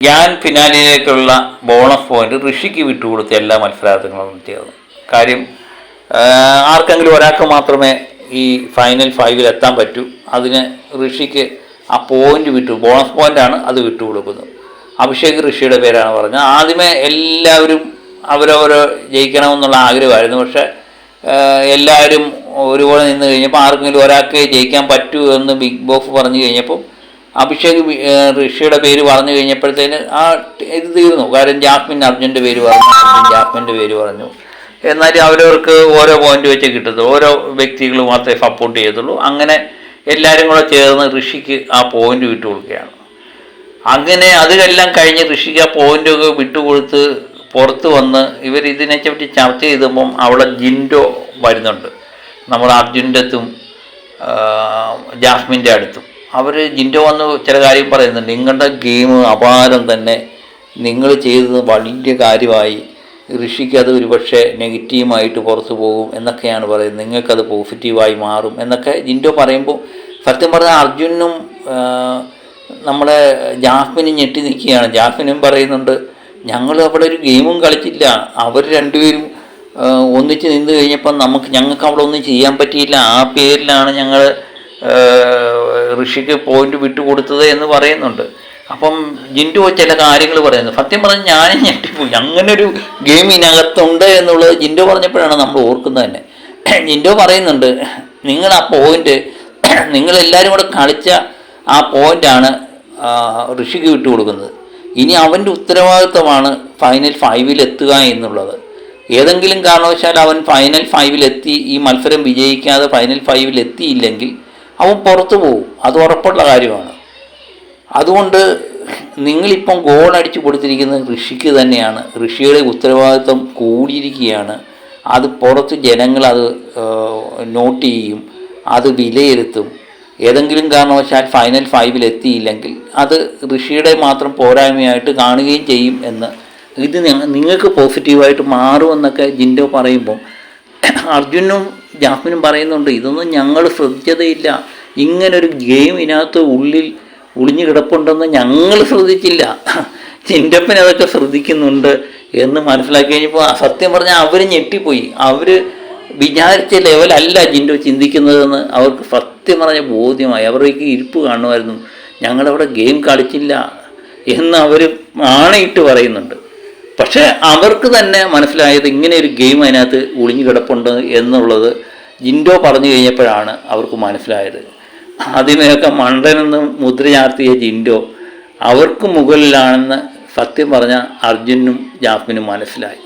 Grand ഫിനാലിയിലേക്കുള്ള bonus point ഋഷിക്ക് വിട്ടുകൊടുത്ത എല്ലാ മത്സരാർത്ഥികളും ചേർന്നു. കാര്യം ആർക്കെങ്കിലും ഒരാൾക്ക് മാത്രമേ ഈ ഫൈനൽ 5-ൽ എത്താൻ പറ്റൂ. അതിന് ഋഷിക്ക് ആ പോയിന്റ് ബോണസ് പോയിൻ്റാണ് അത് വിട്ടുകൊടുക്കുന്നത്. അഭിഷേക് ഋഷിയുടെ പേരാണ് പറഞ്ഞത്. ആദ്യമേ എല്ലാവരും അവരവർ ജയിക്കണമെന്നുള്ള ആഗ്രഹമായിരുന്നു. പക്ഷേ എല്ലാവരും ഒരുപോലെ നിന്ന് കഴിഞ്ഞപ്പോൾ ആർക്കെങ്കിലും ഒരാൾക്ക് ജയിക്കാൻ പറ്റൂ എന്ന് ബിഗ് ബോസ് പറഞ്ഞു കഴിഞ്ഞപ്പോൾ അഭിഷേക് ഋഷിയുടെ പേര് പറഞ്ഞു കഴിഞ്ഞപ്പോഴത്തേന് ആ ഇത് തീർന്നു. കാരണം ജാസ്മിൻ അർജുൻ്റെ പേര് പറഞ്ഞു, ജാസ്മിൻ്റെ പേര് പറഞ്ഞു. എന്നാലും അവരവർക്ക് ഓരോ പോയിന്റ് വെച്ച് കിട്ടുള്ളൂ, ഓരോ വ്യക്തികൾ മാത്രമേ സപ്പോർട്ട് ചെയ്തുള്ളൂ. അങ്ങനെ എല്ലാവരും കൂടെ ചേർന്ന് ഋഷിക്ക് ആ പോയിന്റ് വിട്ടുകൊടുക്കുകയാണ്. അങ്ങനെ അതെല്ലാം കഴിഞ്ഞ് ഋഷിക്ക് ആ പോയിൻ്റൊക്കെ വിട്ടുകൊടുത്ത് പുറത്ത് വന്ന് ഇവർ ഇതിനെപ്പറ്റി ചർച്ച ചെയ്തപ്പം അവിടെ ജിൻഡോ വരുന്നുണ്ട്. നമ്മൾ അർജുൻ്റെ അടുത്തും ജാസ്മിൻ്റെ അടുത്തും ജിൻഡോ വന്ന് ചില കാര്യം പറയുന്നുണ്ട്. നിങ്ങളുടെ ഗെയിം അപാരം തന്നെ, നിങ്ങൾ ചെയ്തത് വലിയ കാര്യമായി, ഋഷിക്ക് അത് ഒരുപക്ഷെ നെഗറ്റീവായിട്ട് പുറത്തു പോകും എന്നൊക്കെയാണ് പറയുന്നത്, നിങ്ങൾക്കത് പോസിറ്റീവായി മാറും എന്നൊക്കെ ജിൻഡോ പറയുമ്പോൾ സത്യം പറഞ്ഞാൽ അർജുനും നമ്മളെ ജാസ്മിനും ഞെട്ടി നിൽക്കുകയാണ്. ജാസ്മിനും പറയുന്നുണ്ട്, ഞങ്ങൾ അവിടെ ഒരു ഗെയിമും കളിച്ചില്ല, അവർ രണ്ടുപേരും ഒന്നിച്ച് നിന്ന് കഴിഞ്ഞപ്പം ഞങ്ങൾക്ക് അവിടെ ഒന്നും ചെയ്യാൻ പറ്റിയില്ല, ആ പേരിലാണ് ഞങ്ങൾ ഋഷിക്ക് പോയിന്റ് വിട്ടുകൊടുത്തത് എന്ന് പറയുന്നുണ്ട്. അപ്പം ജിൻഡു ചില കാര്യങ്ങൾ പറയുന്നു. സത്യം പറഞ്ഞാൽ ഞാനും ഞെട്ടിപ്പോയി, അങ്ങനൊരു ഗെയിം ഇതിനകത്തുണ്ട് എന്നുള്ളത് ജിൻഡോ പറഞ്ഞപ്പോഴാണ് നമ്മൾ ഓർക്കുന്നത് തന്നെ. ജിൻഡോ പറയുന്നുണ്ട്, നിങ്ങൾ ആ പോയിന്റ് നിങ്ങളെല്ലാവരും കൂടെ കളിച്ച ആ പോയിൻ്റാണ് ഋഷിക്ക് വിട്ടുകൊടുക്കുന്നത്. ഇനി അവൻ്റെ ഉത്തരവാദിത്വമാണ് ഫൈനൽ 5-ൽ എത്തുക എന്നുള്ളത്. ഏതെങ്കിലും കാരണവശാൽ അവൻ ഫൈനൽ 5-ൽ എത്തി ഈ മത്സരം വിജയിക്കാതെ ഫൈനൽ 5-ൽ എത്തിയില്ലെങ്കിൽ അവൻ പുറത്തു പോകും, അത് ഉറപ്പുള്ള കാര്യമാണ്. അതുകൊണ്ട് നിങ്ങളിപ്പം ഗോൾ അടിച്ചു കൊടുത്തിരിക്കുന്നത് ഋഷിക്ക് തന്നെയാണ്. ഋഷിയുടെ ഉത്തരവാദിത്വം കൂടിയിരിക്കുകയാണ്. അത് പുറത്ത് ജനങ്ങൾ അത് നോട്ട് ചെയ്യും, അത് വിലയിരുത്തും. ഏതെങ്കിലും കാരണവശാൽ ഫൈനൽ 5-ൽ എത്തിയില്ലെങ്കിൽ അത് ഋഷിയുടെ മാത്രം പോരായ്മയായിട്ട് കാണുകയും ചെയ്യും എന്ന്, ഇത് നിങ്ങൾക്ക് പോസിറ്റീവായിട്ട് മാറുമെന്നൊക്കെ ജിൻഡോ പറയുമ്പോൾ അർജുനും ജാസ്മിനും പറയുന്നുണ്ട്, ഇതൊന്നും ഞങ്ങൾ ശ്രദ്ധിച്ചതേയില്ല, ഇങ്ങനൊരു ഗെയിം ഇതിനകത്ത് ഉള്ളിൽ ഒളിഞ്ഞു കിടപ്പുണ്ടെന്ന് ഞങ്ങൾ ശ്രദ്ധിച്ചില്ല, ജിൻഡപ്പൻ അതൊക്കെ ശ്രദ്ധിക്കുന്നുണ്ട് എന്ന് മനസ്സിലാക്കി കഴിഞ്ഞപ്പോൾ സത്യം പറഞ്ഞാൽ അവർ ഞെട്ടിപ്പോയി. അവർ വിചാരിച്ച ലെവലല്ല ജിൻഡോ ചിന്തിക്കുന്നതെന്ന് അവർക്ക് സത്യം പറഞ്ഞ ബോധ്യമായി. അവർക്ക് ഇരിപ്പ് കാണുമായിരുന്നു, ഞങ്ങളവിടെ ഗെയിം കളിച്ചില്ല എന്ന് അവർ ആണയിട്ട് പറയുന്നുണ്ട്. പക്ഷേ അവർക്ക് തന്നെ മനസ്സിലായത് ഇങ്ങനെ ഒരു ഗെയിം അതിനകത്ത് ഒളിഞ്ഞു കിടപ്പുണ്ട് എന്നുള്ളത് ജിൻഡോ പറഞ്ഞു കഴിഞ്ഞപ്പോഴാണ് അവർക്ക് മനസ്സിലായത്. അതിനെയൊക്കെ മണ്ടനെന്ന് മുദ്ര ചാർത്തിയ ജിൻഡോ അവർക്ക് മുകളിലാണെന്ന് സത്യം പറഞ്ഞ അർജുനും ജാസ്മിനും മനസ്സിലായി.